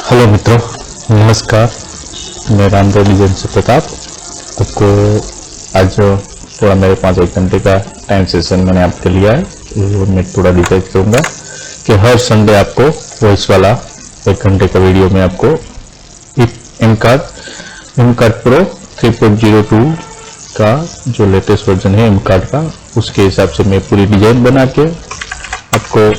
Hello मित्रों, नमस्कार। मैं रामदेव डिजाइन से प्रताप आपको आज थोड़ा मेरे 1 घंटे का टाइम सेशन मैंने आपके लिया है। और मैं थोड़ा डिसाइड करूँगा कि हर संडे आपको वॉइस वाला 1 घंटे का वीडियो में आपको एम कार्ड प्रो 3.02 का जो लेटेस्ट वर्जन है एम कार्ड का, उसके हिसाब से मैं पूरी डिजाइन बना के आपको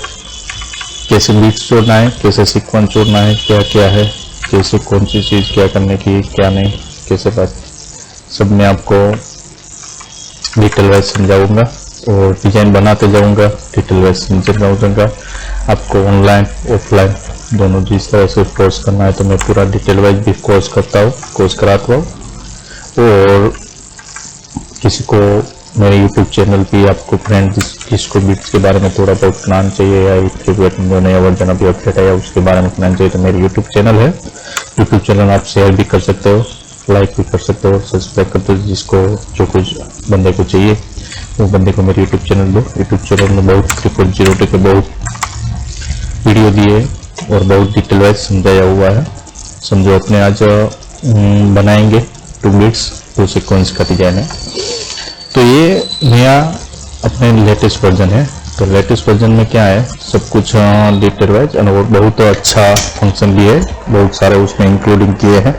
कैसे बीट्स जोड़ना है, कैसे सीक्वेंस जोड़ना है, क्या क्या है, कैसे कौन सी चीज़ क्या करने की क्या नहीं, कैसे बात, सब मैं आपको डिटेल वाइज समझाऊंगा और डिजाइन बनाते जाऊंगा, डिटेल वाइज समझाऊंगा आपको। ऑनलाइन ऑफलाइन दोनों जिस तरह से कोर्स करना है तो मैं पूरा डिटेल वाइज भी कोर्स कराता हूँ। और किसी को मेरे YouTube चैनल पे आपको फ्रेंड जिसको बिट्स के बारे में थोड़ा बहुत ज्ञान चाहिए या जो नया वर्जन अभी अपडेट आया उसके बारे में ज्ञान चाहिए तो मेरे YouTube चैनल है। YouTube चैनल आप शेयर भी कर सकते हो, लाइक भी कर सकते हो, सब्सक्राइब करते हो। जिसको जो कुछ बंदे को चाहिए वो बंदे को मेरे YouTube चैनल दो। YouTube चैनल में बहुत 3.0 के बहुत वीडियो दिए और बहुत डिटेल वाइज समझाया हुआ है। समझो अपने आज बनाएंगे 2 बिट्स 2 सीक्वेंस का डिजाइन है। तो ये नया अपने लेटेस्ट वर्जन है। तो लेटेस्ट वर्जन में क्या है, सब कुछ डिटेल वाइज और बहुत अच्छा फंक्शन भी है, बहुत सारे उसमें इंक्लूडिंग किए हैं।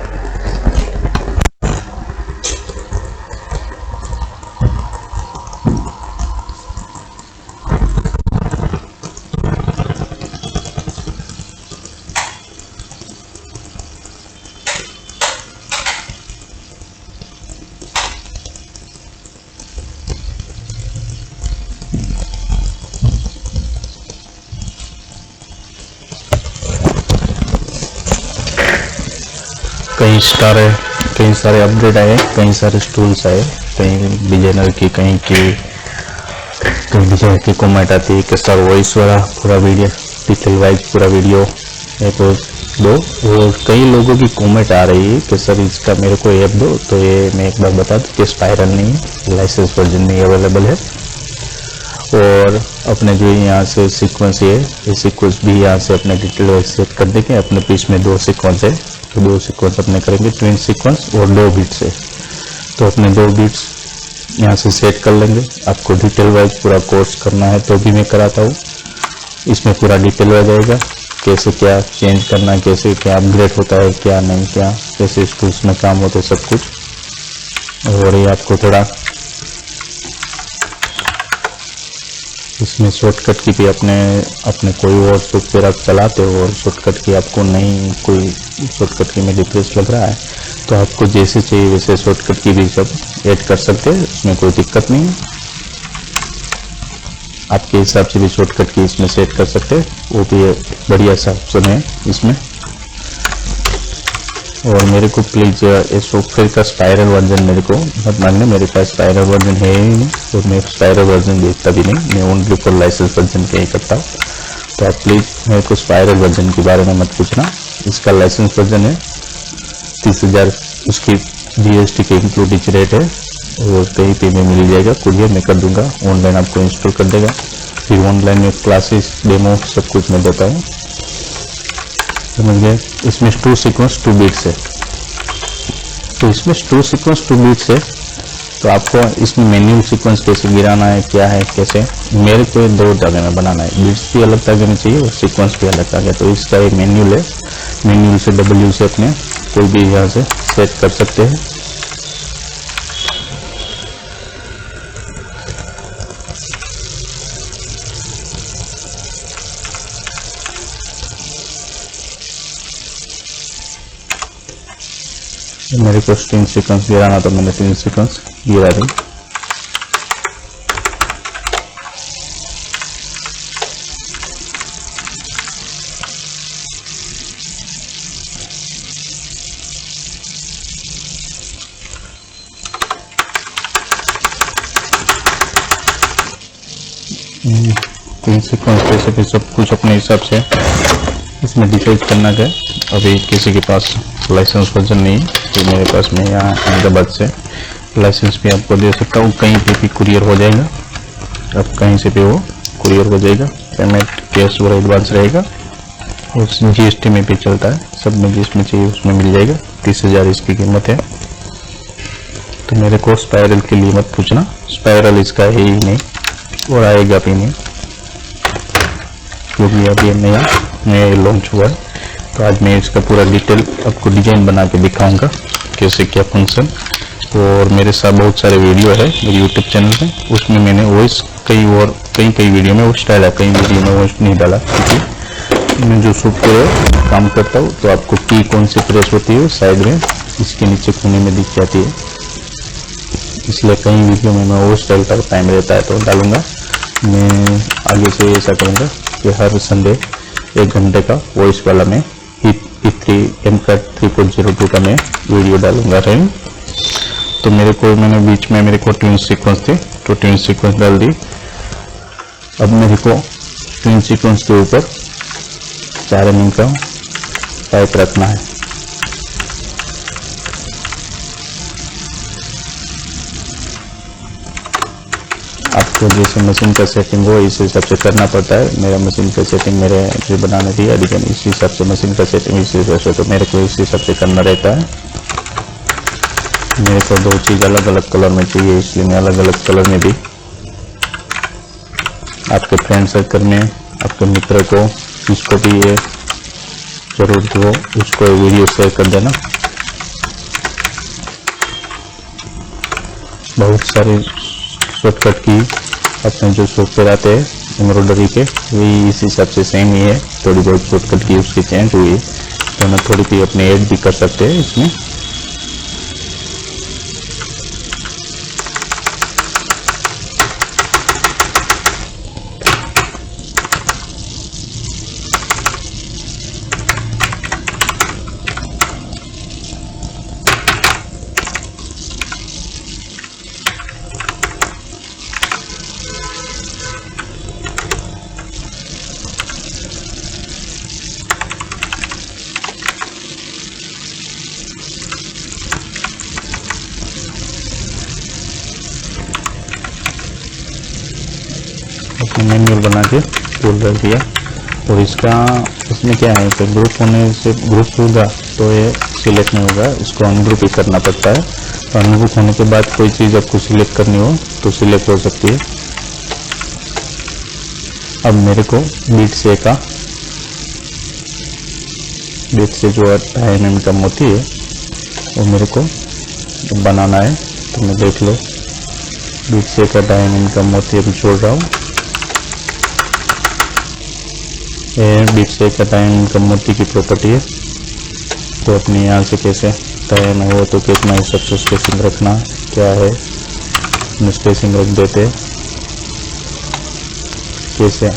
कई सारे अपडेट आए, कई सारे टूल्स आए, कहीं डिजाइनर की कहीं डिजाइनर की कमेंट आती है कि सर वॉइस वाला पूरा वीडियो डिटेल वाइज पूरा वीडियो है तो दो। और कई लोगों की कमेंट आ रही है कि सर इसका मेरे को ऐप दो। तो ये मैं एक बार बता दूं कि स्पाइरल नहीं है, लाइसेंस वर्जन में अवेलेबल है। और अपने जो यहाँ से सीक्वेंस है, ये सीक्वेंस भी यहाँ से अपने डिटेल वाइज सेट कर देंगे। अपने पीस में 2 सीक्वेंस है तो 2 सीक्वेंस अपने करेंगे, ट्विन सीक्वेंस और 2 बीट्स है। तो अपने 2 बीट्स यहाँ से सेट कर लेंगे। आपको डिटेल वाइज पूरा कोर्स करना है तो भी मैं कराता हूँ। इसमें पूरा डिटेल वाइज आएगा, कैसे क्या चेंज करना है, कैसे क्या अपग्रेड होता है, क्या नहीं, क्या कैसे इस टूल्स में काम होते सब कुछ। और ये आपको थोड़ा इसमें शॉर्टकट की भी अपने कोई और सॉफ्टवेयर आप चलाते हो और शॉर्टकट की आपको नहीं कोई शॉर्टकट की में डिफरेंस लग रहा है तो आपको जैसे चाहिए वैसे शॉर्टकट की भी सब ऐड कर सकते हैं, इसमें कोई दिक्कत नहीं है। आपके हिसाब से भी शॉर्टकट की इसमें सेट कर सकते हैं, वो भी बढ़िया सा ऑप्शन है इसमें। और मेरे को प्लीज़ इस सॉफ्टवेयर का स्पाइरल वर्जन मेरे को मत मांगना, मेरे पास स्पाइरल वर्जन है ही नहीं और मैं स्पाइरल वर्जन देखता भी नहीं, मैं ओनली फॉर लाइसेंस वर्जन के ही करता हूँ। तो आप प्लीज़ मेरे को स्पाइरल वर्जन के बारे में मत पूछना। इसका लाइसेंस वर्जन है 30,000, उसकी GST के इंक्लूडिंग रेट है और कहीं पे भी मिल जाएगा, कुरियर मैं कर दूंगा, ऑनलाइन आपको इंस्टॉल कर देगा। फिर ऑनलाइन में क्लासेस डेमो सब कुछ मैं देता हूँ, समझ गए। इसमें 2 सीक्वेंस 2 बीट्स है। तो इसमें 2 सीक्वेंस 2 बीट्स है तो आपको इसमें मैन्युअल सीक्वेंस कैसे गिराना है, क्या है, कैसे, मेरे को 2 जगह में बनाना है। बीट्स भी अलग जगह में चाहिए और सीक्वेंस भी अलग जगह। तो इसका एक मैन्युअल है, मैन्युअल से W से अपने कोई भी यहाँ से सेट कर सकते हैं। मेरे को 3 सीक्वेंस गिराना तो मैंने 3 सीक्वेंस गिरा दी। तीन सीक्वेंस कैसे भी सब कुछ अपने हिसाब से इसमें डिसाइड करना है। अभी किसी के पास लाइसेंस वर्जन नहीं है तो मेरे पास मैं यहाँ अहमदाबाद से लाइसेंस भी आपको दे सकता हूँ, कहीं पे भी कुरियर हो जाएगा, अब कहीं से भी वो कुरियर हो जाएगा। पेमेंट कैश और एडवांस रहेगा। और GST में भी चलता है, सब में जिसमें चाहिए उसमें मिल जाएगा। 30,000 इसकी कीमत है। तो मेरे को स्पाइरल के लिए मत पूछना, स्पाइरल इसका है ही नहीं और आएगा भी नहीं, क्योंकि अभी नया लॉन्च हुआ है। तो आज मैं इसका पूरा डिटेल आपको डिजाइन बना के दिखाऊंगा कैसे क्या फंक्शन। और मेरे साथ बहुत सारे वीडियो है मेरे यूट्यूब चैनल पे, उसमें मैंने वॉइस कई वीडियो में वॉइस डाला, कई वीडियो में वॉइस नहीं डाला, क्योंकि मैं जो सॉफ्टवेयर काम करता हूँ तो आपको की कौन सी प्रेस होती है साइड में इसके नीचे कोने में दिख जाती है, इसलिए कई वीडियो में मैं वॉइस डालता हूँ, टाइम रहता है तो डालूंगा। मैं आगे से ऐसा करूँगा कि हर संडे 1 घंटे का वॉइस वाला मैं MCAT 3.02 का मैं वीडियो डालूंगा। तो मैंने बीच में मेरे को ट्विन सीक्वेंस थी तो ट्विन सीक्वेंस डाल दी। अब मेरे को ट्विन सीक्वेंस के ऊपर 4 mm का पाइप रखना है। आपको जैसे मशीन का सेटिंग हो इस हिसाब से करना पड़ता है। मेरा मशीन का सेटिंग मेरे जो बनाने दिया, लेकिन इस हिसाब से मशीन का सेटिंग इस हिसाब से, तो मेरे को इस हिसाब से करना रहता है। मेरे को 2 चीज़ अलग अलग कलर में चाहिए, इसलिए मैं अलग अलग कलर में भी आपके फ्रेंड सर्कल में आपके मित्र को जिसको भी ये जरूरत हो उसको वीडियो शेयर कर देना। बहुत सारे शॉर्टकट की अपने जो सॉफ्टवेयर आते हैं एम्ब्रॉयडरी के वही इस हिसाब से सेम ही है, थोड़ी बहुत शॉर्टकट की उसकी चेंज हुई है, तो मैं थोड़ी सी अपने ऐड भी कर सकते हैं इसमें। मैनुअल बना के टूल रख दिया। और इसमें क्या है कि ग्रुप होने से ग्रुप होगा तो ये सिलेक्ट नहीं होगा, इसको अनग्रुप ही करना पड़ता है। तो अनग्रुप होने के बाद कोई चीज़ आपको सिलेक्ट करनी हो तो सिलेक्ट हो सकती है। अब मेरे को बीट से जो 2.5 mm का मोती है वो मेरे को बनाना है। तो मैं देख लो बीट से का 2.5 mm का मोती अभी जोड़ रहा हूँ। ये बीट से का 2.5 mm का मोती की प्रॉपर्टी है। तो अपने यहाँ से कैसे टाइम हो तो कितना हिसाब से स्पेसिंग रखना क्या है, स्पेसिंग रख देते कैसे।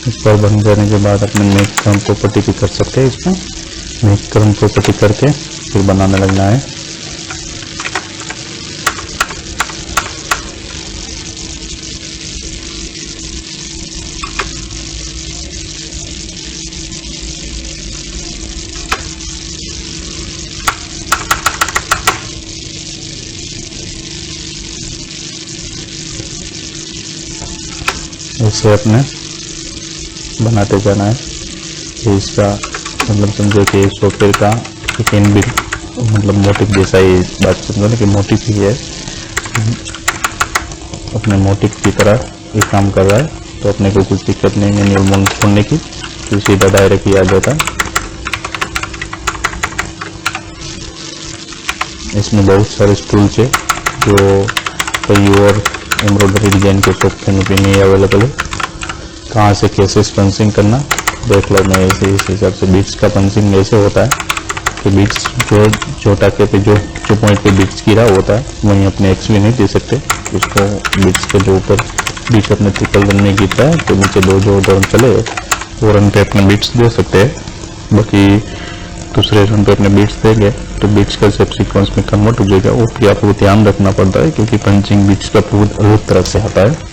इस पर बन जाने के बाद अपने मेक क्रम प्रॉपर्टी भी कर सकते हैं। इसमें मेक क्रम प्रॉपर्टी करके फिर बनाने लगना है। ऐसे अपने बनाते जाना है। ये इसका मतलब समझो कि सॉफ्टवेयर का एक इनबिल्ट मतलब मोटिव जैसा ही बात समझो ना कि मोटिव ही है, अपने मोटिव की तरह ये काम कर रहा है। तो अपने को कुछ दिक्कत नहीं है मैनुअल खोलने की, तो सीधा डायरेक्ट ही आ जाता है। इसमें बहुत सारे टूल्स है जो कई और एम्ब्रॉयडरी डिजाइन के सॉफ्टवेयर में भी नहीं अवेलेबल है। कहाँ से कैसे पंचिंग करना देख लो। मैं ऐसे इस हिसाब से बीट्स का पंचिंग ऐसे होता है कि बीट्स जो टाके पे जो पॉइंट पे बीट्स गिरा होता है वहीं अपने एक्स भी नहीं दे सकते। उसको बीट्स के जो ऊपर बीच अपने ट्रिपल रन में गिरता है तो नीचे जो रन चले वो रन पे अपने बीट्स दे सकते हैं। बाकी दूसरे रन पे अपने बीट्स देंगे तो बीट्स का सब सीक्वेंस में कन्वर्ट हो जाएगा। वो भी आपको ध्यान रखना पड़ता है क्योंकि पंचिंग बीट्स का बहुत अलग तरह से आता है।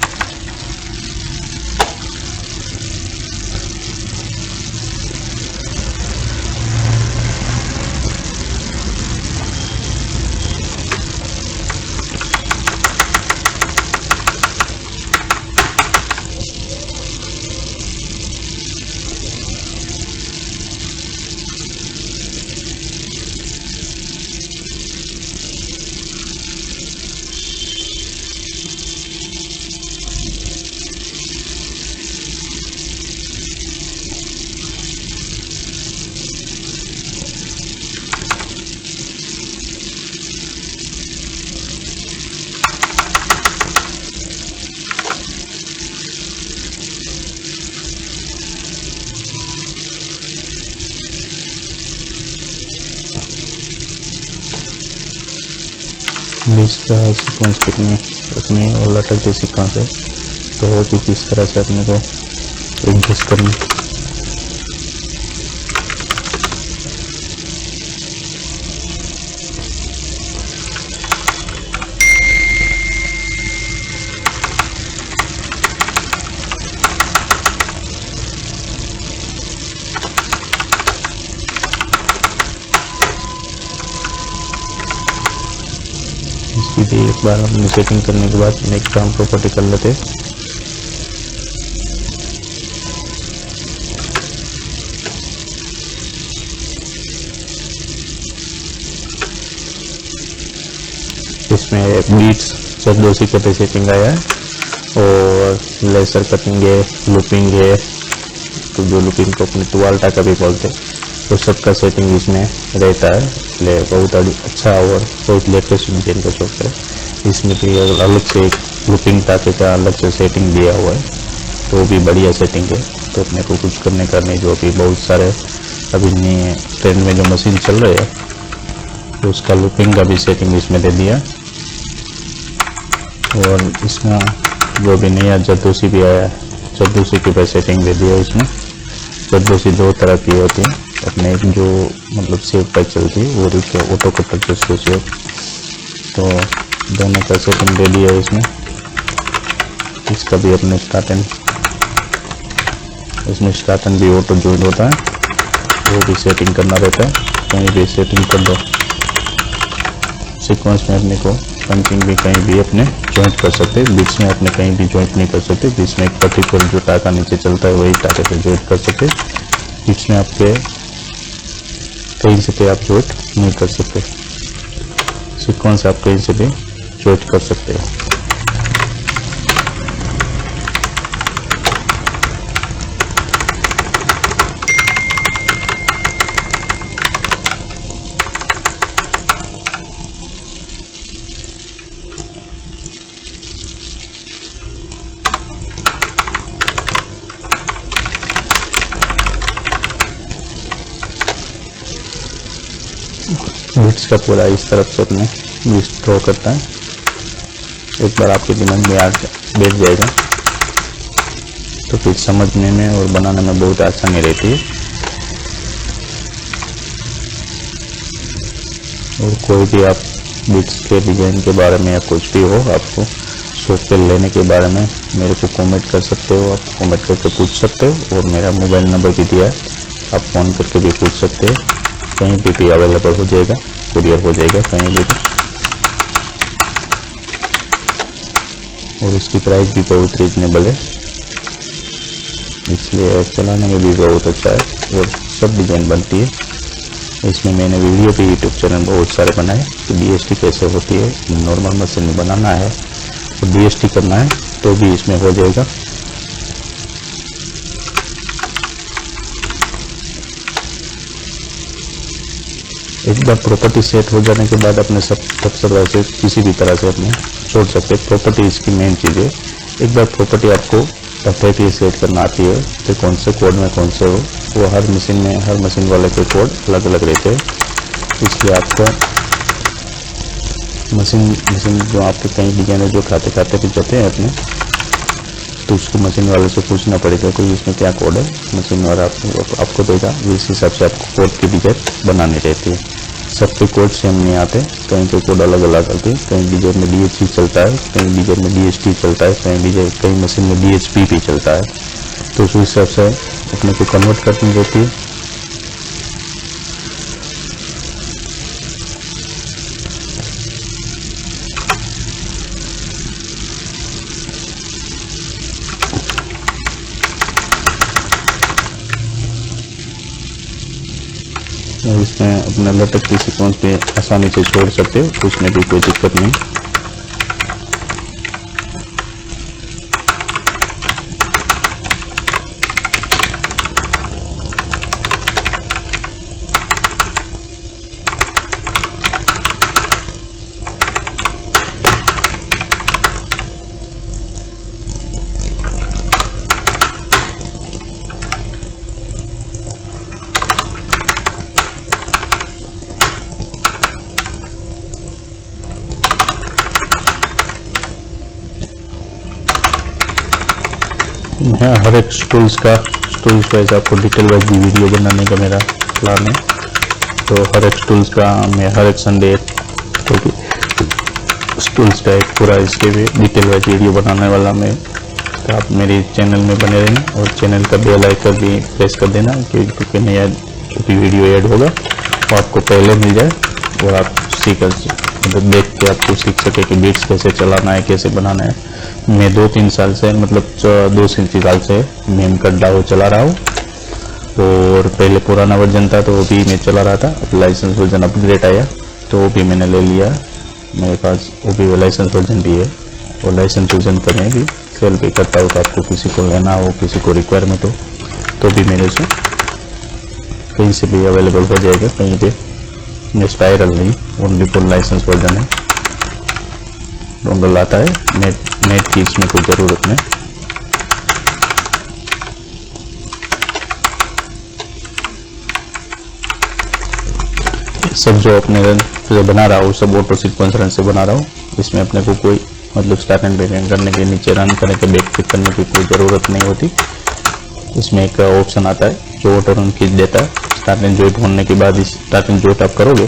बीच का सीक्वेंस कितने रखनी है और लटकते सीक्वेंस है तो कि किस तरह से अपने को एडजस्ट करनी। इसकी भी एक बार हमने सेटिंग करने के बाद नेक्स्ट हम प्रॉपर्टी कर लेते। इसमें बीट्स चौदह का सेटिंग आया है और लेसर कटिंग है, लूपिंग है, तो जो लूपिंग को अपने टुवाल्टा का भी बोलते हैं तो सबका सेटिंग इसमें रहता है। इसलिए बहुत अच्छा और बहुत लेटेस्ट डिजाइन का सॉफ्टवेयर है। इसमें भी अलग से एक लूपिंग टाके का अलग से सेटिंग दिया हुआ है तो भी बढ़िया सेटिंग है। तो अपने को कुछ करने का नहीं, जो कि बहुत सारे अभी नए ट्रेंड में जो मशीन चल रहे हैं तो उसका लूपिंग का भी सेटिंग इसमें दे दिया। और इसमें जो भी नया जरदोसी भी आया है, जरदोसी की भी सेटिंग दे दिया। इसमें जरदोसी दो तरह की होती है, अपने जो मतलब सेव पर चलती है और एक ऑटो कटर जिसको सेव, तो दोनों का सेटिंग दे दिया है इसमें। इसका भी अपने स्टार्टन, इसमें स्टार्टन भी ऑटो ज्वाइन होता है, वो भी सेटिंग करना रहता है। कहीं भी सेटिंग कर दो सीक्वेंस में अपने को पंचिंग भी कहीं भी अपने ज्वाइंट कर सकते हैं। बीच में अपने कहीं भी ज्वाइंट नहीं कर सकते। बीच में एक पर्टिकुलर जो टाका नीचे चलता है वही टाके पे ज्वाइंट कर सकते। बीच में आपके कहीं से पे आप ज्वाइंट नहीं कर सकते। सीक्वेंस आप कहीं से भी ज्वाइंट कर सकते हैं। बीट्स का पूरा इस तरफ से अपने बीट्स ड्रॉ करता है। एक बार आपके दिमाग में बैठ जाएगा तो फिर समझने में और बनाने में बहुत आसानी रहती है। और कोई भी आप बीट्स के डिजाइन के बारे में या कुछ भी हो, आपको सॉफ्टवेयर लेने के बारे में मेरे को कमेंट कर सकते हो। आप कमेंट करके पूछ सकते हो और मेरा मोबाइल नंबर भी दिया है, आप फ़ोन करके भी पूछ सकते हो। कहीं भी अवेलेबल हो जाएगा, कुरियर हो जाएगा कहीं भी। और इसकी प्राइस भी बहुत रीजनेबल है, इसलिए चलाने में भी बहुत अच्छा है और सब डिजाइन बनती है। इसमें मैंने वीडियो भी यूट्यूब चैनल बहुत सारे बनाए कि DST कैसे होती है, नॉर्मल मशीन में बनाना है और DST करना है तो भी इसमें हो जाएगा। एक बार प्रॉपर्टी सेट हो जाने के बाद अपने सब सर्वर से किसी भी तरह से अपने छोड़ सकते हैं। प्रॉपर्टी इसकी मेन चीज़ है। एक बार प्रॉपर्टी आपको परफेक्टली सेट करना आती है तो कौन से कोड में कौन से हो, वो हर मशीन में, हर मशीन वाले के कोड अलग अलग रहते हैं। इसलिए आपको मशीन जो आपके कई डिजाइनर जो खाते भी जाते हैं अपने, तो उसको मशीन वाले से पूछना पड़ेगा कोई इसमें क्या कोड है। मशीन वाला आपको देगा, इस हिसाब से आपको कोड की डिजाइन बनानी रहती है। सबके कोड सेम नहीं आते, कहीं के कोड अलग अलग आते हैं। कहीं डिजाइन में DHC चलता है, कहीं डिजाइन में DST चलता है, कहीं मशीन में DHP भी चलता है। तो उस हिसाब से अपने को कन्वर्ट करनी रहती है। और इसमें अपना लटक की सीक्वेंस पे आसानी से छोड़ सकते हो, उसमें भी कोई दिक्कत नहीं। मैं हर एक टूल्स वाइज आपको डिटेल वाइज भी वीडियो बनाने का मेरा प्लान है। तो हर एक टूल्स का मैं हर एक संडे टूल्स का एक पूरा इसके भी डिटेल वाइज वीडियो बनाने वाला मैं। तो आप मेरे चैनल में बने रहना और चैनल का बेल आइकन भी प्रेस कर देना क्योंकि नया वीडियो ऐड होगा वो आपको पहले मिल जाए और आप मतलब देख के आपको सीख सके कि बीट्स कैसे चलाना है, कैसे बनाना है। मैं 2-3 साल से मतलब 2-3 साल से मेम का डाओ चला रहा हूँ और पहले पुराना वर्जन था तो वो भी मैं चला रहा था। अब लाइसेंस वर्जन अपग्रेड आया तो वो भी मैंने ले लिया। मेरे पास वो भी लाइसेंस वर्जन भी है और लाइसेंस वर्जन पर मैं भी सेल भी करता हूँ। तो आपको किसी को लेना हो, किसी को रिक्वायरमेंट हो तो भी मेरे से कहीं से भी अवेलेबल हो जाएगा। कहीं पे स्पाइरल नहीं, ओनली फुल लाइसेंस वर्जन है। डोंगल आता है, नेट की इसमें कोई ज़रूरत नहीं। सब जो अपने जो बना रहा हूँ सब ऑटो सीक्वेंस रन से बना रहा हूँ। इसमें अपने को कोई मतलब स्टार्ट एंड बैक करने के, नीचे रन करने के, बैक क्लिक करने की कोई ज़रूरत नहीं होती। इसमें एक ऑप्शन आता है जो ऑटो रन खींच देता है। स्टार्ट एंड जॉइंट होने के बाद इस स्टार्ट एंड जॉइंट आप करोगे,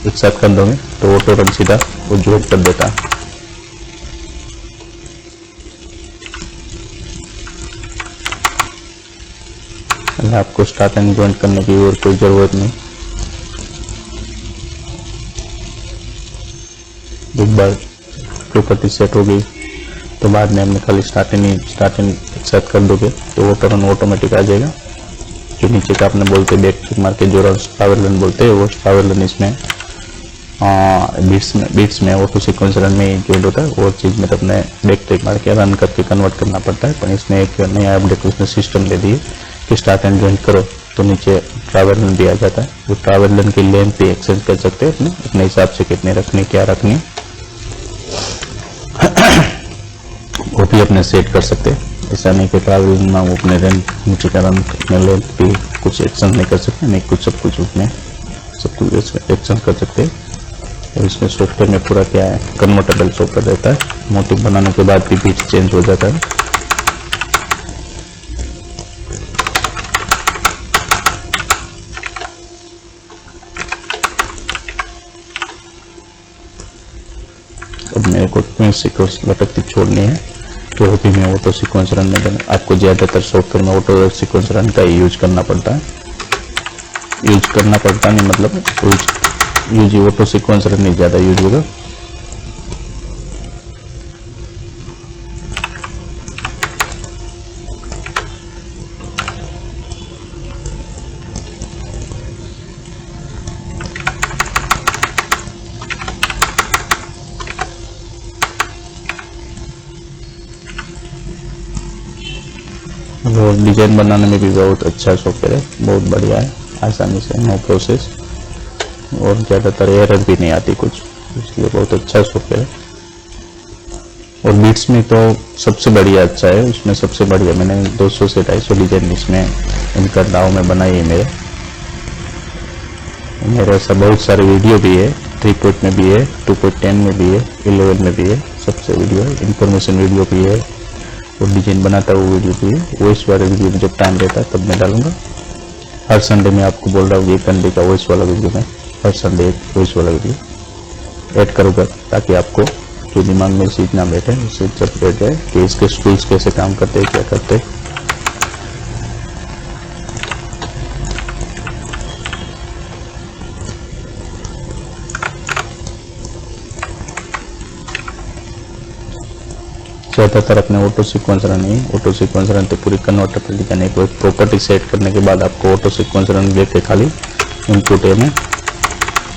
एक साथ कर दोगे तो ऑटो रन सीधा वो जॉइंट कर देता है। आपको स्टार्ट एंड जॉइंट करने की और कोई ज़रूरत नहीं। एक बार प्रॉपर्टी सेट हो गई तो बाद में हमने खाली स्टार्ट एंड एक साथ कर दोगे तो ऑटो रन ऑटोमेटिक आ जाएगा। जो नीचे का आपने बोलते बैक क्लिक मार के जो पावर रन बोलते हैं वो पावर रन इसमें बीट्स में ऑटो सीक्वेंस रन में जो होता है वो चीज़ में तो अपने बैक क्लिक मार के रन करके कन्वर्ट करना पड़ता है। पर इसमें एक नया अपडेट उसने सिस्टम दे दी कि स्टार्ट एंड जॉइंट करो तो नीचे ट्रैवल रन भी आ जाता है। वो ट्रैवल रन की लेंथ भी एक्सचेंज कर सकते हैं अपने हिसाब से, कितने रखनी क्या रखनी वो भी अपने सेट कर सकते हैं। ऐसा नहीं कि ट्रैवल रन में वो अपने रन नीचे का रन अपने लेंथ भी कुछ एक्सचेंज नहीं कर सकते, नहीं कुछ सब कुछ उसमें सब कुछ एक्सचेंज कर सकते हैं। और इसमें सॉफ्टवेयर में पूरा क्या है कन्वर्टेबल सॉफ्टवेयर रहता है। मोटिव बनाने के बाद भी बीट चेंज हो जाता है। अब मेरे को सीक्वेंस लटकती छोड़नी है तो भी मैं ऑटो सीक्वेंस रन में आपको ज़्यादातर सॉफ्टवेयर में ऑटो सीक्वेंस रन का यूज करना पड़ता है। यूज करना पड़ता नहीं मतलब यूज ऑटो सीक्वेंस रन नहीं ज़्यादा यूज होगा। और डिजाइन बनाने में भी बहुत अच्छा सॉफ्टवेयर है, बहुत बढ़िया है, आसानी से नो प्रोसेस और ज़्यादातर एरर भी नहीं आती कुछ, इसलिए बहुत अच्छा सॉफ्टवेयर है। और बीट्स में तो सबसे बढ़िया अच्छा है, उसमें सबसे बढ़िया मैंने 200 से 250 डिजाइन इसमें इनका डाउ में बनाई है। मेरे ऐसा बहुत सारे वीडियो भी है, 3 में भी है, 2.10 में भी है, 11 में भी है, सबसे वीडियो है। इन्फॉर्मेशन वीडियो भी है और डिजाइन बनाता हुआ वीडियो भी है। वॉइस वाला वीडियो में जब टाइम रहता है तब मैं डालूंगा। हर संडे में आपको बोल रहा हूँ 1 घंटे का वॉइस वाला वीडियो में हर संडे एक वॉइस वाला वीडियो ऐड करूँगा ताकि आपको जो दिमाग में सीट ना बैठे उससे जब बैठ जाए कि इसके टूल्स कैसे काम करते हैं, क्या करते हैं। ज़्यादातर अपने ऑटो सीक्वेंस रन ही ऑटो सीक्वेंस रन तो पूरी कन्वर्टेबिलिटी का नहीं, कोई प्रॉपर्टी सेट करने के बाद आपको ऑटो सीक्वेंस रन लेके खाली इनपुट में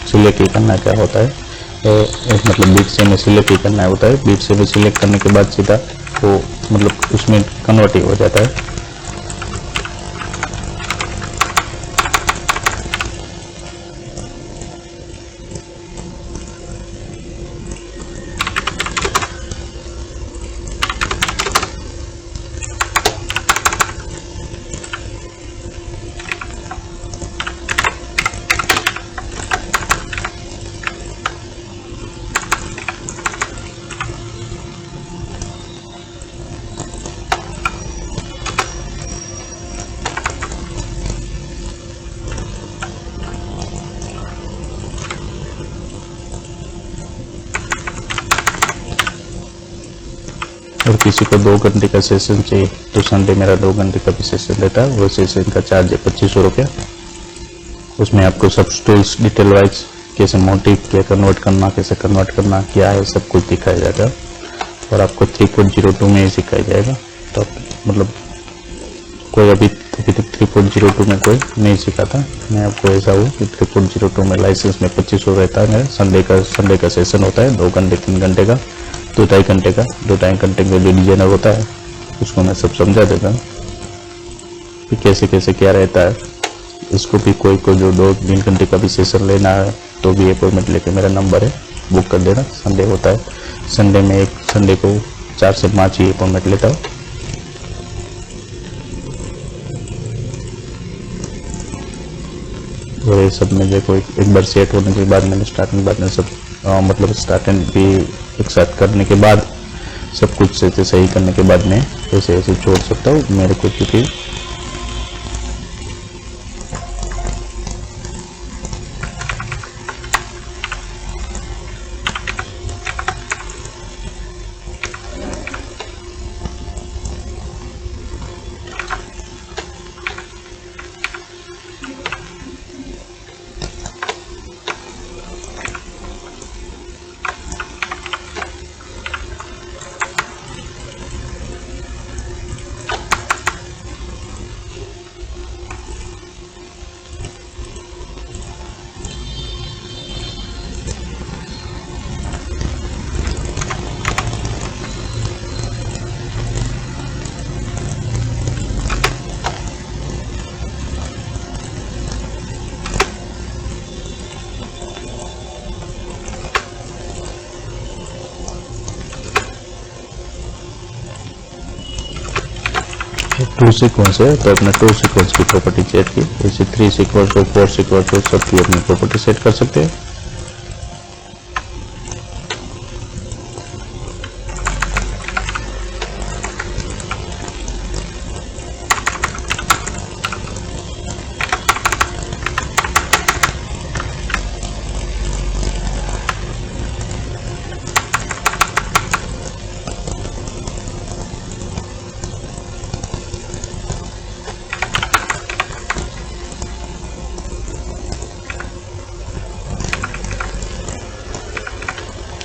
सिलेक्ट ही करना क्या होता है। तो मतलब बीट से में सिलेक्ट ही करना होता है। बीट से में सिलेक्ट करने के बाद सीधा वो मतलब उसमें कन्वर्ट ही हो जाता है। और किसी को 2 घंटे का सेशन चाहिए तो संडे मेरा 2 घंटे का भी सेशन रहता है। वो सेशन का चार्ज है 2500 रुपया। उसमें आपको सब टूल्स डिटेल वाइज कैसे मोटिव क्या कन्वर्ट करना, कैसे कन्वर्ट करना क्या है, सब कुछ दिखाया जाएगा। और आपको 3.02 में ही सिखाया जाएगा। तो मतलब कोई अभी तक 3.02 में कोई नहीं सिखाता। मैं आपको ऐसा हूँ कि 3.02 में लाइसेंस में 2500 रहता है मेरा। संडे का सेशन होता है 2 घंटे 3 घंटे का, 2-2.5 घंटे का। 2-2.5 घंटे का जो डिजाइनर होता है उसको मैं सब समझा देता हूँ कि कैसे कैसे क्या रहता है। इसको भी कोई को जो 2-3 घंटे का भी सेशन लेना है तो भी अपॉइंटमेंट लेके मेरा नंबर है, बुक कर देना। संडे होता है, संडे में एक संडे को 4 से 5 ही अपॉइंटमेंट लेता हूँ। और ये सब में देखो एक बार सेट होने के बाद मैंने स्टार्टिंग बाद में सब मतलब स्टार्टिंग भी एक साथ करने के बाद सब कुछ से सही करने के बाद में ऐसे ऐसे छोड़ सकता हूँ मेरे को, क्योंकि टू सीक्वेंस है तो अपने 2 सीक्वेंस की प्रॉपर्टी सेट की, जैसे 3 सीक्वेंस हो 4 सीक्वेंस हो सबकी अपनी प्रॉपर्टी सेट कर सकते हैं।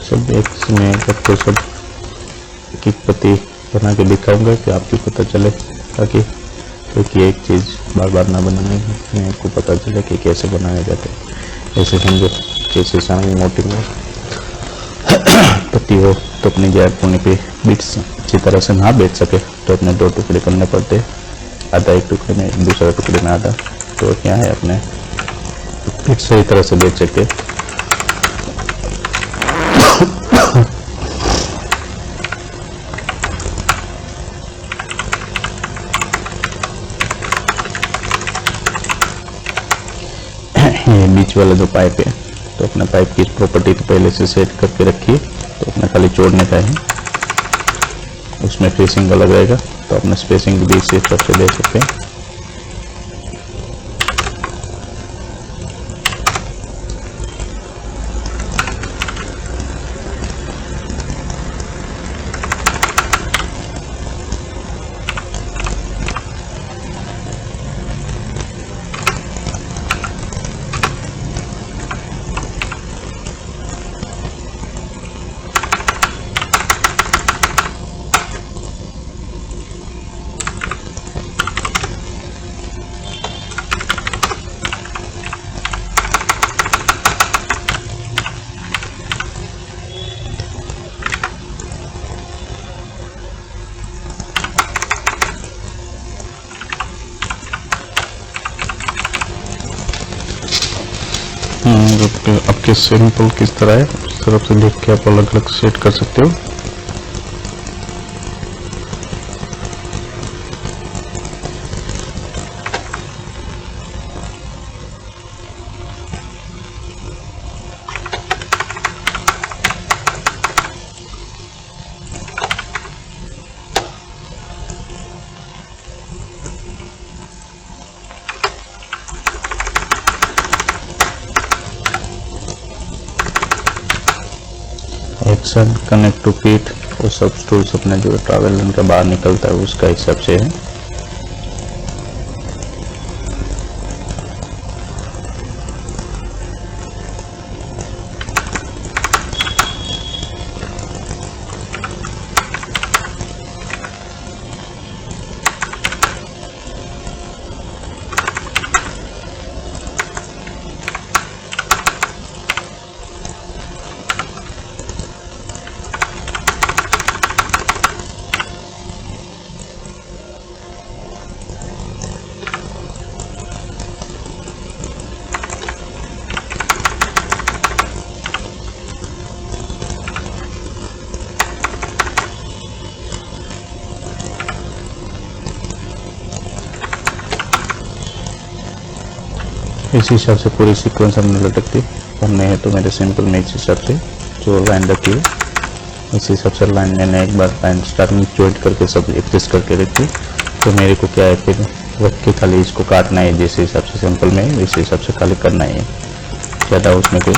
सब एक में आपको सब एक प्रति बना के दिखाऊंगा कि आपको पता चले, ताकि क्योंकि एक चीज़ बार बार ना बनाने में आपको पता चले कि कैसे बनाया जाता है। ऐसे समझो जैसे सामने मोटी में पत्ती हो तो अपनी जैब होने पे बीट्स अच्छी तरह से ना बेच सके तो अपने 2 टुकड़े करने पड़ते, आधा एक टुकड़े में दूसरा टुकड़े में आधा, तो क्या है अपने बीट सही तरह से बेच सके। ये बीच वाला जो पाइप है तो अपने पाइप की प्रॉपर्टी तो पहले से सेट करके रखिए, तो अपना खाली जोड़ने का है। उसमें फेसिंग अलग रहेगा तो अपना स्पेसिंग भी इसी तरफ से दे सकते हैं। आपके सैंपल किस तरह है उस तरफ से देख के आप अलग अलग सेट कर सकते हो। Action, connect to pit, वो सब टूल्स अपने जो ट्रैवल उनका बाहर निकलता है उसका हिसाब से है। इस हिसाब से पूरी सीक्वेंस हमने लटक दी। हमने है तो मेरे सिंपल में इस हिसाब से जो लाइन रखी है इस हिसाब से लाइन मैंने एक बार लाइन स्टार्टिंग जॉइंट करके सब एडजस्ट करके रखी। तो मेरे को क्या है फिर रख के खाली इसको काटना है जिस हिसाब से सिंपल में इस हिसाब से खाली करना है, ज़्यादा उसमें कोई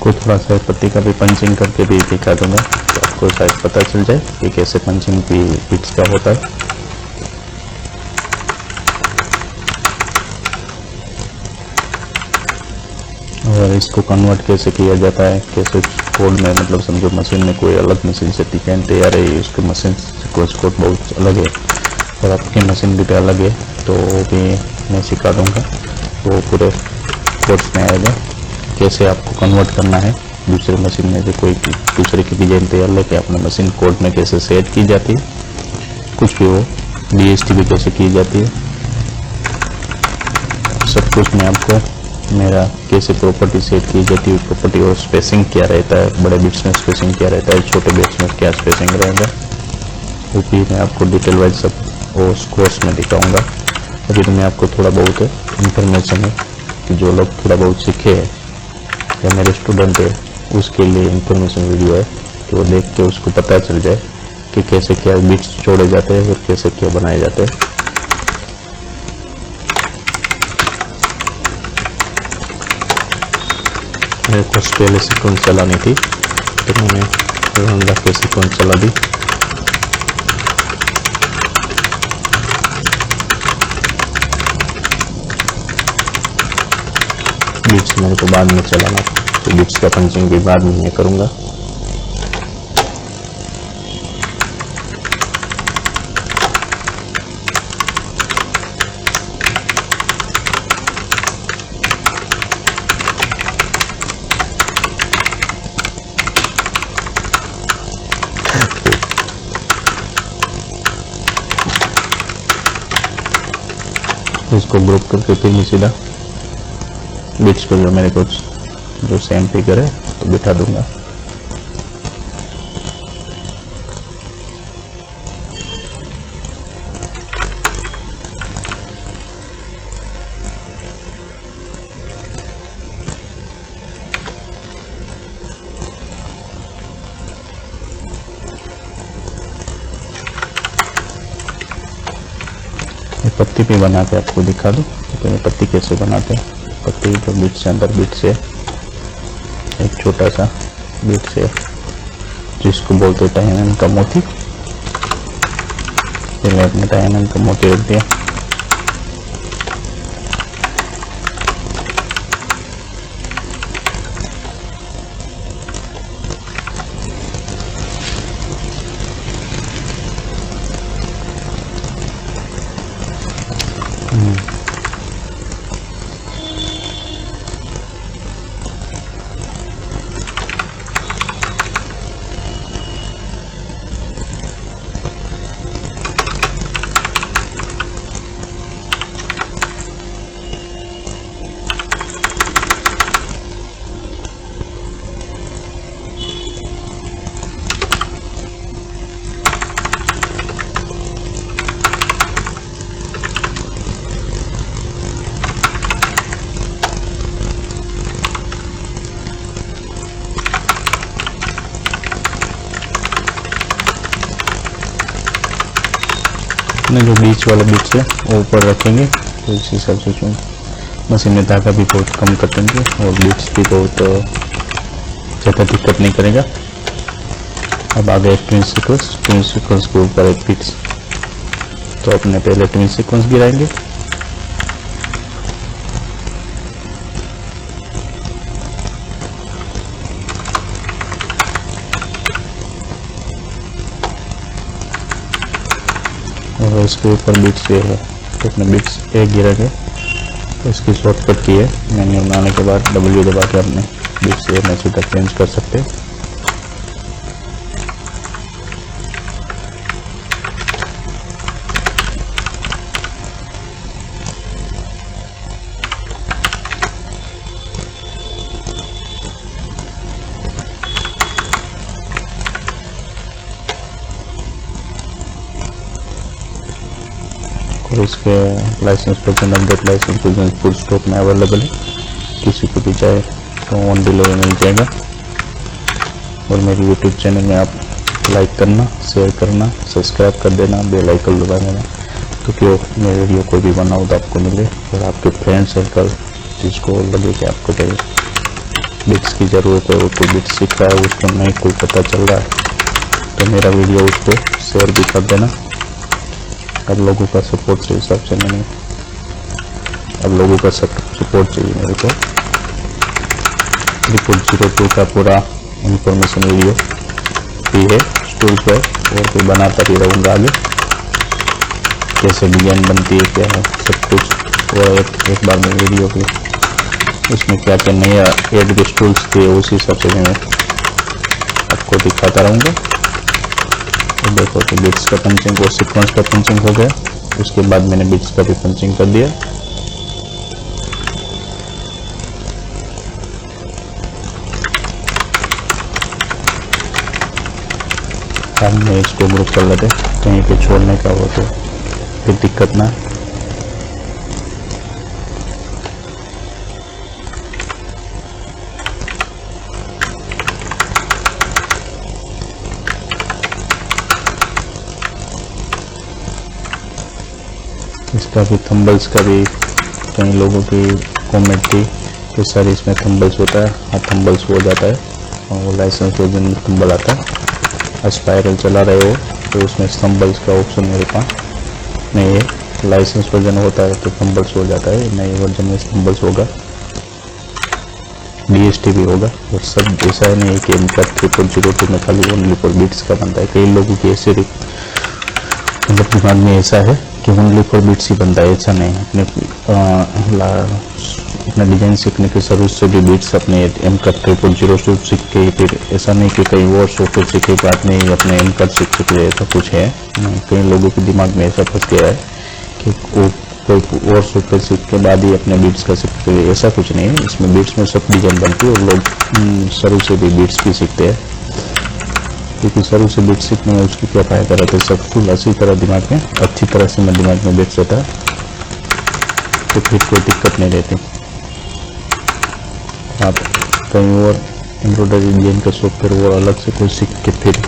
कुछ थोड़ा सा पत्ती का भी पंचिंग करके भी दिखा दूंगा तो आपको शायद पता चल जाए कि कैसे पंचिंग की पिच क्या होता है। और इसको कन्वर्ट कैसे किया जाता है, कैसे कोड में मतलब समझो मशीन में कोई अलग मशीन से डिजाइन तैयार है, उसके मशीन सीक्वेंस कोड बहुत अलग है और आपकी मशीन भी अलग है तो वो भी मैं सिखा दूंगा। वो पूरे कोर्स में आएगा कैसे आपको कन्वर्ट करना है दूसरे मशीन में जो कोई दूसरे की डिजाइन तैयार लेके अपने मशीन कोड में कैसे सेट की जाती है, कुछ भी हो डीएसटी भी कैसे की जाती है, सब कुछ मैं आपको मेरा कैसे प्रॉपर्टी सेट की जाती है, प्रॉपर्टी और स्पेसिंग क्या रहता है, बड़े बिट्स में स्पेसिंग क्या रहता है, छोटे बिट्स में क्या स्पेसिंग रहेगा, वो भी मैं आपको डिटेल वाइज सब उस कोर्स में दिखाऊंगा। अभी तो मैं आपको थोड़ा बहुत इंफॉर्मेशन है कि जो लोग थोड़ा बहुत सीखे हैं या मेरे स्टूडेंट है उसके लिए इंफॉर्मेशन वीडियो है कि वो देख के उसको पता चल जाए कि कैसे क्या बिट्स जोड़े जाते हैं और कैसे क्या बनाए जाते हैं। मेरे को पहले सीक्वेंस चलानी थी तो मैंने राउंड रख के सीक्वेंस चला दी। बिट्स मेरे को बाद में चलाना तो बिट्स का पंचिंग भी बाद में मैं करूँगा। इसको ग्रुप करके फिर मैं सीधा बिट्स को जो मेरे को जो सेम फिगर है तो बिठा दूंगा। पत्ती भी बना के आपको दिखा दूं तो ये पत्ती कैसे बनाते हैं। पत्ती जो बीट से अंदर बीट से एक छोटा सा बीट से जिसको बोलते हैं टाइनन का मोती, पहले अपने टाइनन का मोती रख दिया। अपने जो बीच वाला बीच है वो ऊपर रखेंगे, तो इस हिसाब से मशीन में धागा भी बहुत कम कटेंगे और बीच भी बहुत ज़्यादा दिक्कत नहीं करेगा। अब आ गए ट्विन सीक्वेंस के ऊपर एक बीट्स, तो अपने पहले ट्विन सीक्वेंस गिराएंगे। और इसके ऊपर बीट्स ये है, तो अपने बीट्स एक गिरेंगे। तो इसकी शॉर्टकट की है, मेन्यू बनाने के बाद W दबा के अपने बीट्स ये में सीधा चेंज कर सकते हैं। और इसके licence version update licence version full stock में अवेलेबल है, किसी को भी चाहे तो ऑन डिलीवरी मिल जाएगा। और मेरी यूट्यूब चैनल में आप लाइक करना, शेयर करना, सब्सक्राइब कर देना, बेल आइकन दबा देना, क्योंकि मेरे वीडियो कोई भी बनाओ तो आपको मिले और आपके फ्रेंड सर्कल जिसको लगे कि आपको कोई बिट्स की ज़रूरत है, वो कोई बिट्स सीख रहा है, उसको नहीं कोई पता चल रहा है, तो मेरा वीडियो उसको शेयर भी कर देना। अब लोगों का सपोर्ट से हिसाब से मैंने अब लोगों का सपोर्ट चाहिए मेरे को। 3.02 का पूरा इंफॉर्मेशन वीडियो भी है स्टूल पर, और कोई बनाता भी रहूँगा आगे, कैसे डिजाइन बनती है, क्या है सब कुछ। और एक बार में वीडियो की उसमें क्या क्या नया एड के टूल्स थे उस हिसाब से मैं आपको दिखाता रहूँगा। तो देखो कि बिट्स का पंचिंग और सीक्वेंस का पंचिंग हो गया, उसके बाद मैंने बिट्स का भी पंचिंग कर दिया। हमने इसको ग्रुप कर लेते, कहीं पे छोड़ने का हो तो फिर दिक्कत ना। इसका भी थंबल्स का भी कई लोगों की कमेंट थी कि सर इसमें थंबल्स होता है। हाँ, थंबल्स हो जाता है और वो लाइसेंस वर्जन में थंबल आता है। स्पाइरल चला रहे हो तो उसमें थंबल्स का ऑप्शन मेरे पास नहीं है। लाइसेंस वर्जन होता है तो थंबल्स हो जाता है, नए वर्जन में थंबल्स होगा, DST भी होगा। और सब ऐसा है नहीं कि इनका 3.02 में खाली ओनली फॉर बिट्स का बनता है। कई लोगों की ऐसे मतलब दिमाग में ऐसा है कि ओनली फॉर बिट्स ही बनता है, ऐसा नहीं है। अपना डिजाइन सीखने के सर्विस से भी बिट्स अपने MCAT 3.02 सीख के, फिर ऐसा नहीं कि कहीं और सॉफ्टवेयर सीखे बाद में अपने MCAT सीख चुके, ऐसा कुछ है। कई लोगों के दिमाग में ऐसा फंस गया है कि वो कोई और सॉफ्टवेयर सीख के बाद ही अपने बिट्स का सीखते हैं, ऐसा कुछ नहीं है। इसमें बिट्स में सब डिजाइन बनती है और लोग शुरू से भी बिट्स भी सीखते हैं, क्योंकि शुरू से बिट्स सीखने में उसकी क्या फायदा रहता है। सब फुल अच्छी तरह दिमाग में, अच्छी तरह से मैं दिमाग में बैठ जाता है, तो फिर कोई दिक्कत नहीं रहती। आप कहीं और एम्ब्रॉयडरी डिजाइन का सॉफ्टवेयर और अलग से कोई सीख के फिर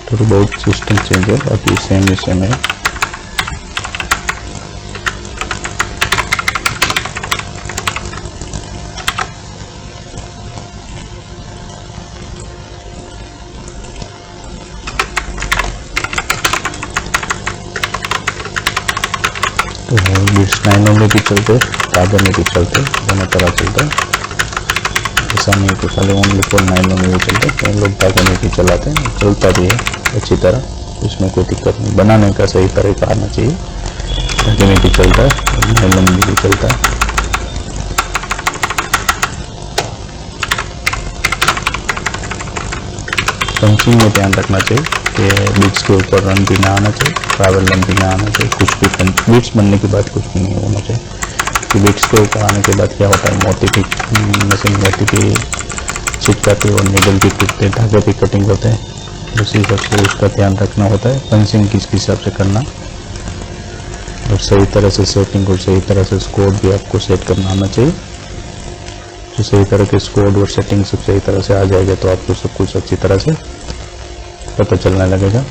तो बहुत सिस्टम चेंज है, बाकी सेम ही सेम है। तो बिट्स नाइलों में भी चलते, कागज में भी चलते, दोनों तरह चलते हैं। ऐसा नहीं कि खाली ओनली फॉर नाइलों में भी चलते, कई लोग कागज में भी चलाते हैं, चलता भी है अच्छी तरह, इसमें कोई दिक्कत नहीं। बनाने का सही तरीका आना चाहिए। कागज में भी चलता है, नाइलों में भी चलता है। पंचिंग में ध्यान रखना चाहिए कि बिट्स के ऊपर रन भी ना आना चाहिए, ट्रैवल रन भी ना आना चाहिए, कुछ भी बिट्स बनने के बाद कुछ भी नहीं होना चाहिए। कि बिट्स के ऊपर आने के बाद क्या होता है, मोती की मशीन मोती की चिप जाती है और निडल भी टूटते हैं, धागे भी कटिंग होते हैं। उसी हिसाब से उसका ध्यान रखना होता है। पंचिंग किस हिसाब से करना और सही तरह से सेटिंग और सही तरह से स्कोर भी आपको सेट करना आना चाहिए। तो सही तरह के स्कोर और सेटिंग सब सही तरह से आ जाएगा तो आपको सब कुछ अच्छी तरह से पता चलने लगेगा।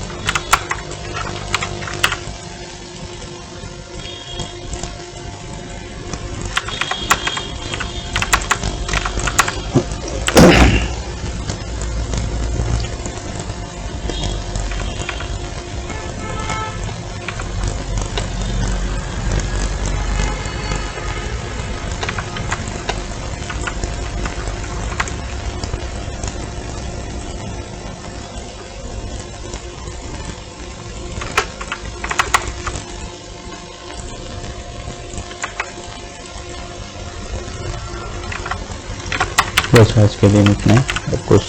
बस आज के दिन इतना ही। अब कुछ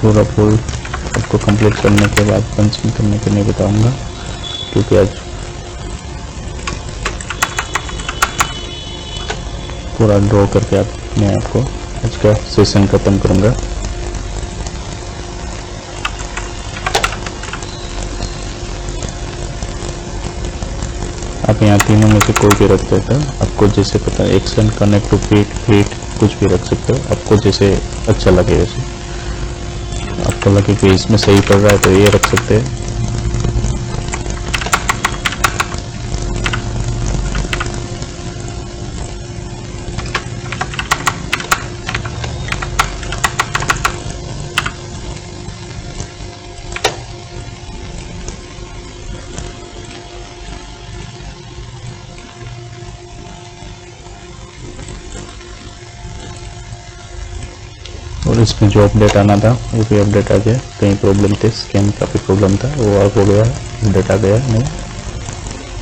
थोड़ा फुल आपको कंप्लीट करने के बाद पंचिंग करने के नहीं बताऊंगा, क्योंकि आज पूरा ड्रॉ करके मैं आपको आज का सेशन खत्म करूंगा। आप यहाँ तीनों में से कोई भी रख सकते हो, आपको जैसे पता है, action, connect to feet, fleet, कुछ भी रख सकते हो, आपको जैसे अच्छा लगे। वैसे आपको लगे कि इसमें सही पड़ रहा है तो ये रख सकते हैं। और इसमें जो अपडेट आना था वो भी अपडेट आ गया। कहीं प्रॉब्लम थे, स्कैम का भी प्रॉब्लम था, वो हो गया, अपडेट आ गया नहीं।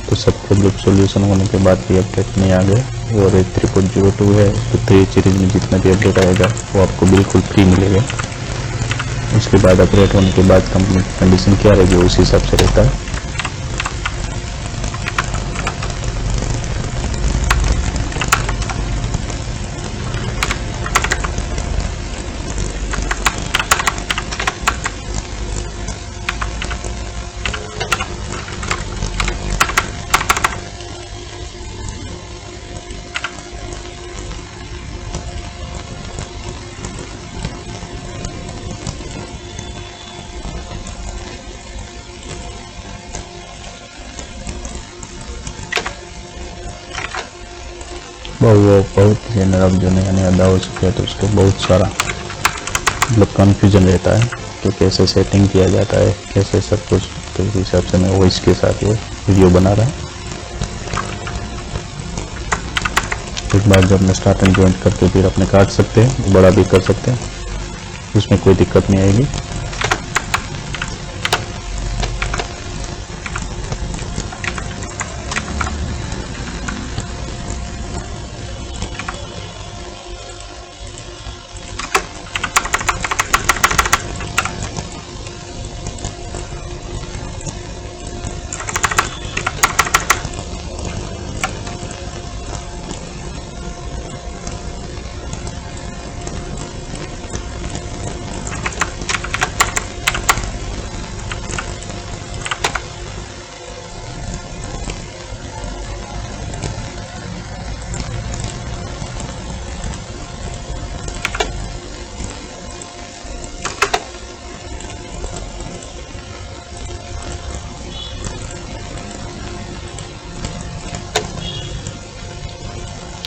तो सब प्रॉब्लम सोल्यूशन होने के बाद भी अपडेट नहीं आ गया। और 3.02 है तो 3 सीरीज में जितना भी अपडेट आएगा वो आपको बिल्कुल फ्री मिलेगा। उसके बाद अपडेट होने के बाद कंपनी की कंडीशन क्या रहेगी उस हिसाब से रहता है। बहुत डिजाइनर अब जो नया नया अदा हो चुके हैं तो उसको बहुत सारा मतलब कन्फ्यूजन रहता है कि कैसे सेटिंग किया जाता है, कैसे सब कुछ। तो इस हिसाब से मैं वॉइस के साथ ये वीडियो बना रहा हूँ। एक बार जब मैं स्टार्ट एंड ज्वाइंट करके फिर अपने काट सकते हैं, बड़ा भी कर सकते हैं, उसमें कोई दिक्कत नहीं आएगी।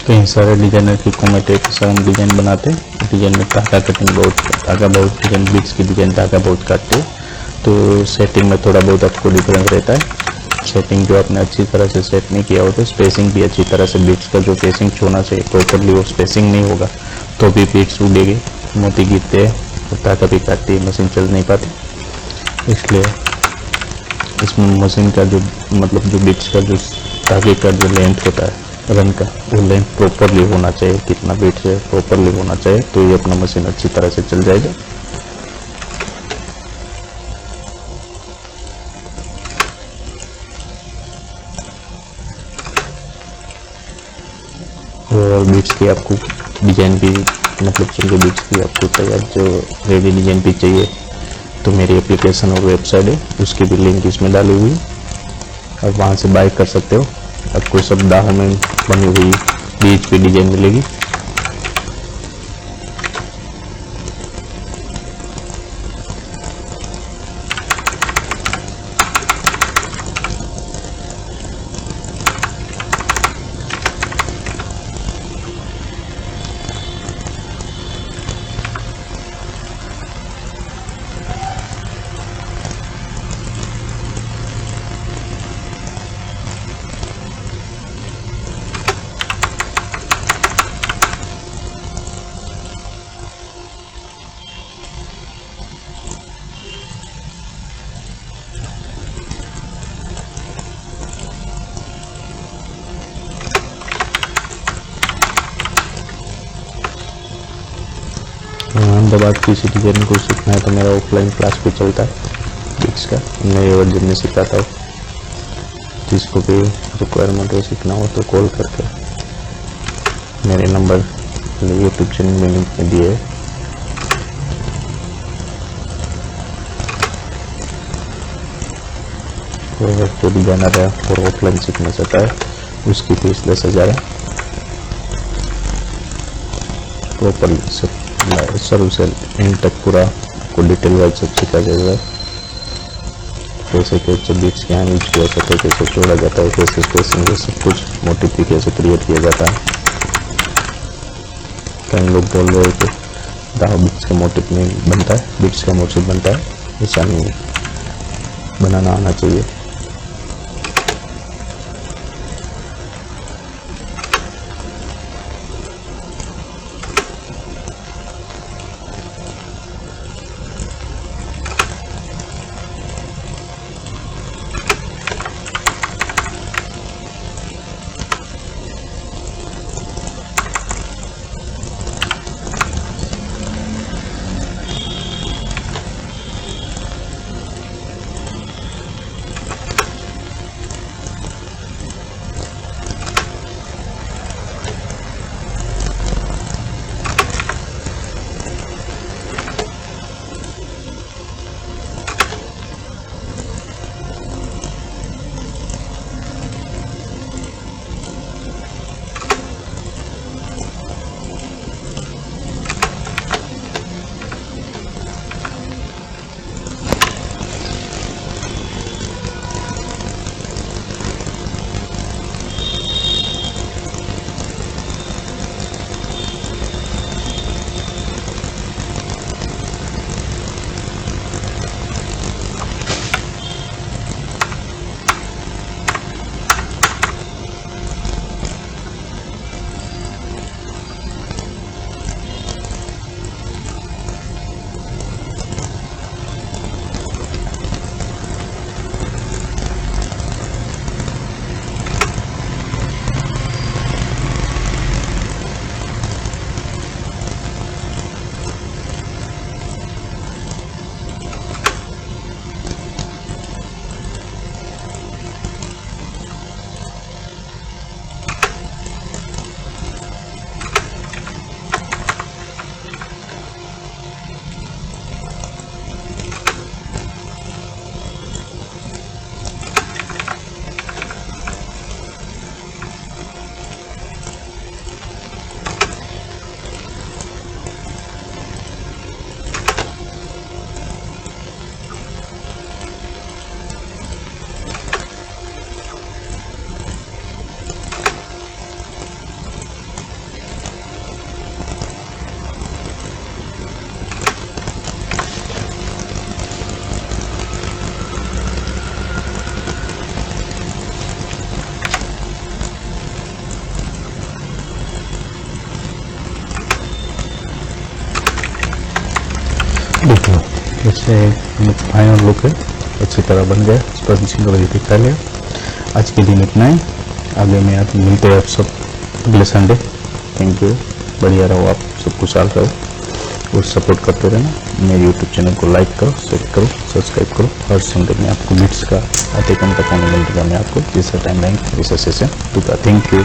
कई सारे डिजाइनर की कॉमेंट है कि सर हम डिजाइन बनाते हैं, डिजाइन में धागा कटिंग धागा बहुत डिजाइन बीट्स की डिजाइन धागा बहुत काटते हैं, तो सेटिंग में थोड़ा बहुत आपको डिफरेंस रहता है। सेटिंग जो आपने अच्छी तरह से सेट नहीं किया हो तो स्पेसिंग भी अच्छी तरह से बीट्स का जो स्पेसिंग होना चाहिए प्रॉपरली वो स्पेसिंग नहीं होगा तो भी बीट्स उड़ेगी, मोती गिरते हैं और धागा भी काटती है, मशीन चल नहीं पाती। इसलिए इसमें मशीन का जो मतलब जो बीट्स का जो धागे का जो लेंथ होता है रन का, वो लेंथ प्रॉपरली होना चाहिए, कितना बीट्स है प्रॉपरली होना चाहिए, तो ये अपना मशीन अच्छी तरह से चल जाएगा। और बीट्स की आपको डिजाइन भी मतलब चुनके बीच की आपको तैयार जो रेडी डिजाइन भी चाहिए तो मेरी एप्लीकेशन और वेबसाइट है, उसकी भी लिंक इसमें डाली हुई, आप वहाँ से बाय कर सकते हो। आपको सब दाहों में बनी हुई बीच की डिजाइन मिलेगी। अहमदाबाद किसी डिजाइन को सीखना है तो मेरा ऑफलाइन क्लास भी चलता है बीट्स का, नए वर्जन में सिखाता हूँ। जिसको भी रिक्वायरमेंट हो सीखना हो तो कॉल करके मेरे नंबर यूट्यूब चैनल में लिंक में दिए है। तो डिजाइनर है और ऑफलाइन सीखना चाहता है उसकी फीस 10,000 है। प्रॉपर शुरू से एंड तक पूरा आपको डिटेल वाइज सब सिखा जाएगा। कैसे कैसे बीट्स क्या यूज किया जाता है, कैसे जोड़ा जाता है, कैसे स्पेसिंग, सब कुछ मोटिव भी कैसे क्रिएट किया जाता है। कई लोग बोल रहे थे दाव बीट्स का मोटिव नहीं बनता है, बीट्स का मोटिव बनता है, ऐसा नहीं, बनाना आना चाहिए। देखो इससे फाइनल लुक है, अच्छी तरह बन गया। इस पर सिंगल दिखा लिया। आज के दिन इतना ही, आगे में आप मिलते हैं आप सब अगले संडे। थैंक यू, बढ़िया रहो आप, सब कुछ साल रहो और सपोर्ट करते रहना। मेरे यूट्यूब चैनल को लाइक करो, शेयर करो, सब्सक्राइब करो। हर संडे में आपको बीट्स का आधे घंटा पौने घंटे का मैं आपको जैसा टाइम लाइन वैसा सेशन दूंगा। Thank you.